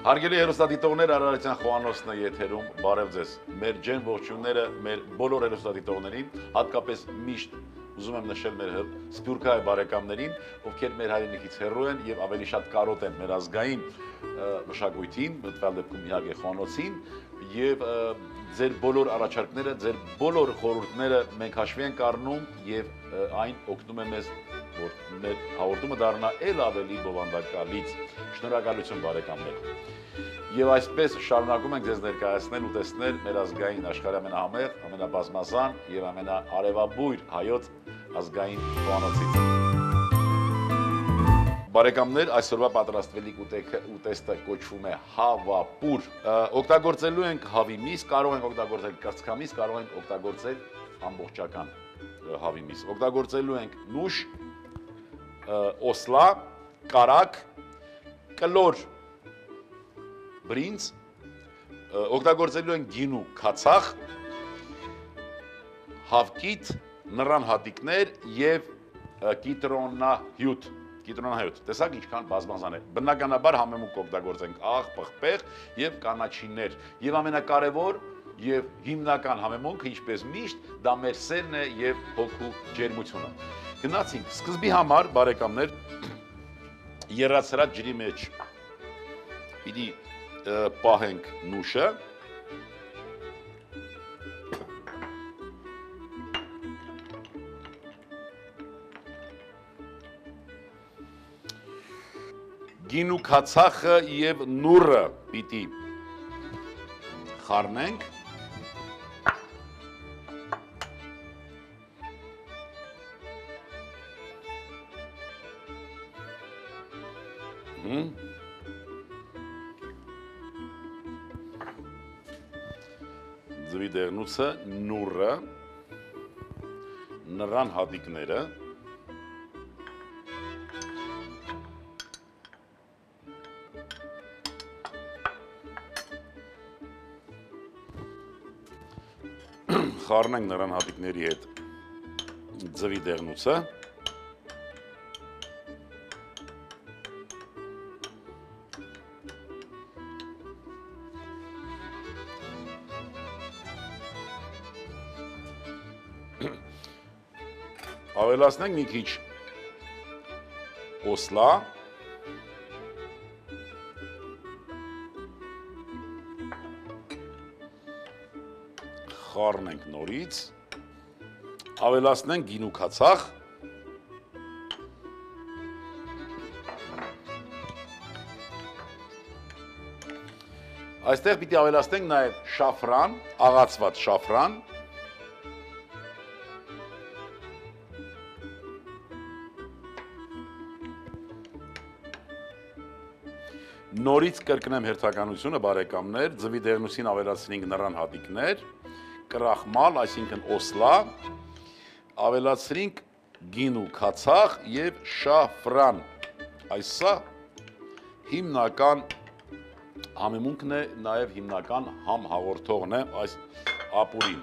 Հարգելի հեռուստադիտողներ, Արարատյան Խոհանոցն է եթերում, բարև ձեզ։ Մեր ջերմ ողջույնները մեր բոլոր հեռուստադիտողներին, հատկապես միշտ ուզում եմ նշել մեր սփյուռքահայ բարեկամներին, ովքեր մեր հայրենիքից հեռու են եւ ավելի շատ կարոտ են մեր ազգային մշակույթին, մտվել դեպքում իհարկե Խոհանոցին եւ ձեր բոլոր առաջարկները, ձեր բոլոր խորհուրդները մենք հաշվի ենք առնում եւ այն օգնում է մեզ, որ մեր հաղորդումը դառնա ել ավելի բովանդակալից։ Շնորհակալություն բարեկամներ։ Եվ այսպես շարունակում ենք ձեզ ներկայացնել ու տեսնել մեր ազգային աշխարհի ամենահամեղ, ամենաբազմազան եւ ամենաարևաբույր հայոց ազգային խոհանոցից։ Բարեկամներ, այսօրվա պատրաստվելիք ուտեստը կոչվում է հավապուր։ Օգտագործելու ենք հավի միս, կարող ենք օգտագործել կրծքամիս, կարող ենք օգտագործել ամբողջական հավի միս։ Օգտագործելու ենք նուշ, օսլա, կարակ, կլոր, բրինձ, օգտագործելու ենք գինու քացախ, հավկիթ, նռան հատիկներ եւ կիտրոնահյութ։ Տեսակ ինչքան բազմազան է։ Բնականաբար համեմունք օգտագործենք աղ, պղպեղ եւ կանաչիներ։ Եվ ամենակարևոր եւ հիմնական համեմունքը, ինչպես միշտ, դա մեր սերն է եւ հոգու ջերմությունը։ Գնացինք սկզբի համար, բարեկամներ, եռացրած ջրի մեջ պիտի պահենք նուշը, գինու քացախը եւ նուռը պիտի խառնենք, ձվի դեղնուցը, նուռը, նռան հատիկները, խառնենք նռան հատիկների հետ ձվի դեղնուցը, ավելացնենք մի քիչ օսլա, խառնենք նորից, ավելացնենք գինու քացախ, այստեղ պիտի ավելացնենք նաև շաֆրան, աղացված շաֆրան, նորից կրկնեմ հերթականությունը, բարեկամներ, ձվի դեղնուցին ավելացնենք նռան հատիկներ, կրախմալ, այսինքն օսլա, ավելացրինք գինու քացախ եւ շաֆրան։ Այսա հիմնական համեմունքն է, նաեւ հիմնական համհաղորդողն է այս ապուրին։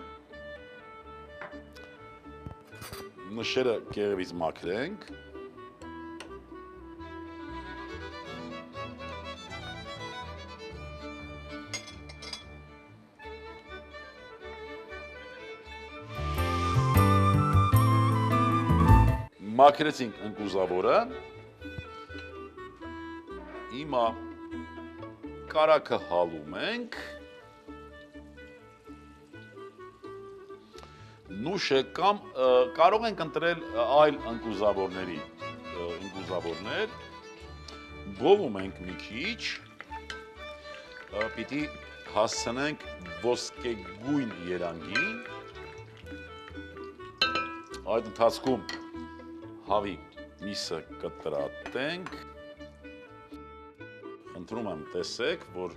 Նշերը կեղևից մաքրենք։ Մաքրեցինք ընկուզավորը, հիմա կարակը հալում ենք, նուշը կամ կարող ենք ընտրել այլ ընկուզավորներ, բովում ենք մի քիչ, պիտի հասցնենք ոսկեգույն երանգին, այդ ընթացքում հավի միսը կտրատենք, ընտրում եմ տեսեք, որ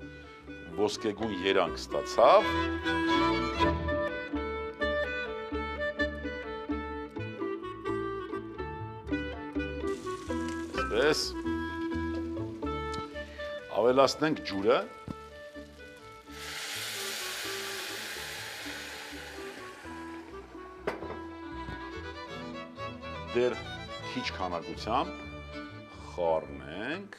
ոսկեգույն երանգ ստացավ, այսպես, ավելացնենք ջուրը, դեր քիչ քանակությամբ խառնենք,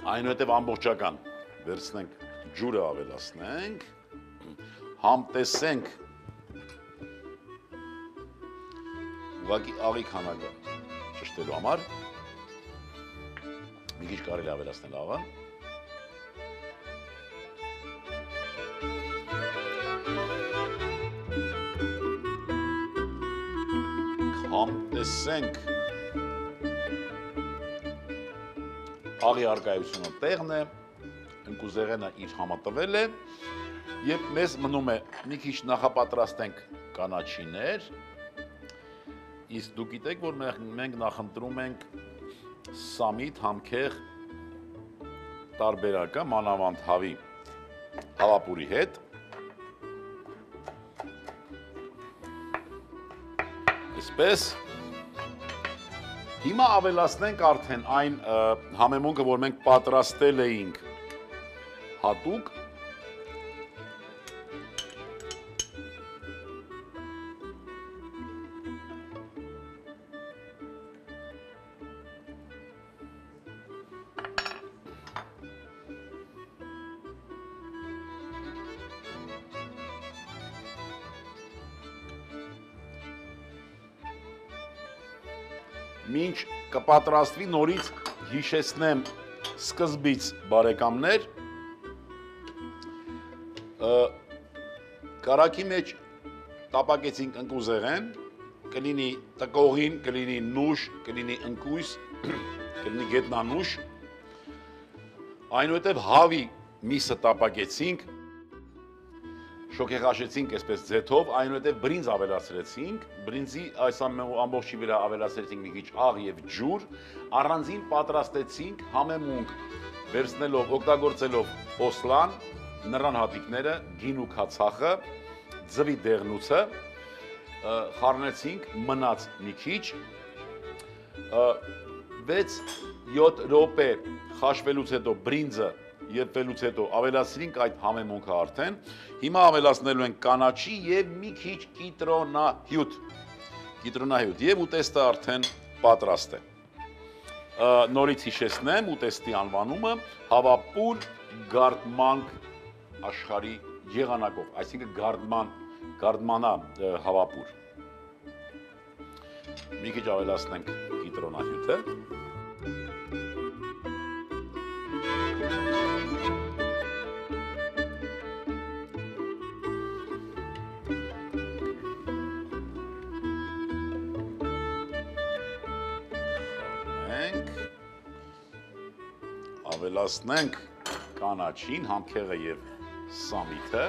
Այնուհետև ամբողջական վերցնենք ջուրը ավելացնենք, համտեսենք ուղղակի աղի քանակը ճշտելու համար, մի քիչ կարելի ավելացնել աղը, համտեսենք աղի արկայությունը տեղն է, ընկուզեղենը իր համատվել է և մեզ մնում է մի քիչ նախապատրաստենք կանաչիներ, իսկ դուք գիտեք, որ մենք նախընտրում ենք սամիտ համքեղ տարբերակը մանավանդ հավապուրի հետ, այսպես, հիմա ավելացնենք արդեն այն համեմունքը, որ մենք պատրաստել էինք հատուկ, մինչ կպատրաստվի նորից հիշեցնեմ սկզբից բարեկամներ, կարագի մեջ տապակեցինք ընկուզեղեն, կլինի տկողին, կլինի նուշ, կլինի ընկույս, կլինի գետնանուշ, այնուհետև հավի միսը տապակեցինք, շոքեխաշեցինք այսպես ձեթով, այնուհետև բրինձ ավելացրեցինք, բրինձի այս ամբողջի վրա ավելացրեցինք մի քիչ աղ և ջուր, առանձին պատրաստեցինք համեմունք, վերցնելով, օգտագործելով օսլան, նռան հատիկները, գին ու քացախը, ձվի դեղնուցը, խառնեցինք, մնաց մի քիչ, 6-7 րոպե խաշվելուց հետո բրինձը ետվելուց հետո ավելացրինք այդ համեմունքը արդեն, հիմա ավելացնելու ենք կանաչի և մի քիչ կիտրոնահյութ և ուտեստը արդեն պատրաստ է։ Նորից հիշեցնեմ ուտեստի անվանումը հավապուր գարդմանք աշխարհի եղանակով, այսինքն գարդմանա հավապուր։ Մի քիչ ավելացնենք կիտրոնահյութը։ Ավելացնենք կանաչին, համքեղը և սամիթը,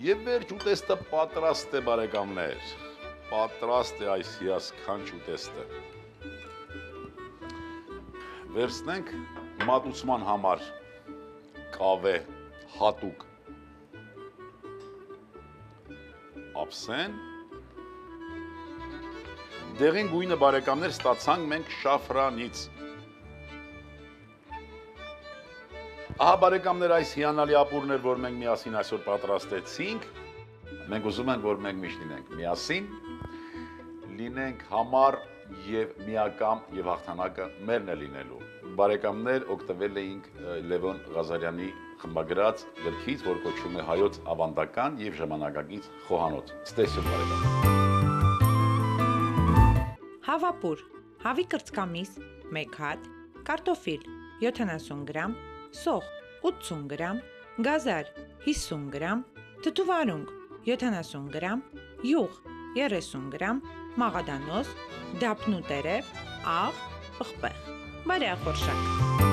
և վերջ ուտեստը պատրաստ է բարեկամներ, պատրաստ է այս հիասքանչ ուտեստը, վերցնենք մատուցման համար կավե հատուկ ափսեն, դեղին գույնը բարեկամներ ստացանք մենք շաֆրանից։ Ահա բարեկամներ այս հիանալի ապուրներ, որ մենք միասին այսօր պատրաստեցինք, մենք ուզում ենք, որ մենք միշտ լինենք միասին, լինենք համառ և միակամ և հաղթանակը մերն է լինելու։ Բարեկամներ օգտվել էինք Լևոն Ղազարյանի խմբագրած գրքից, որ կոչվում է Հայոց ավանդական և ժամանակակից խոհանոց։ Ստեսյուն բարեկամներ։ Հավապուր, հավի կրծքամիս 1 հատ, կարտոֆիլ 70 գրամ, սոխ 80 գրամ, գազար 50 գրամ, թթուվարունգ 70 գրամ, յուղ 30 գրամ, մաղադանոց, դափնու տերև, աղ, պղպեղ, բարեխորշակ։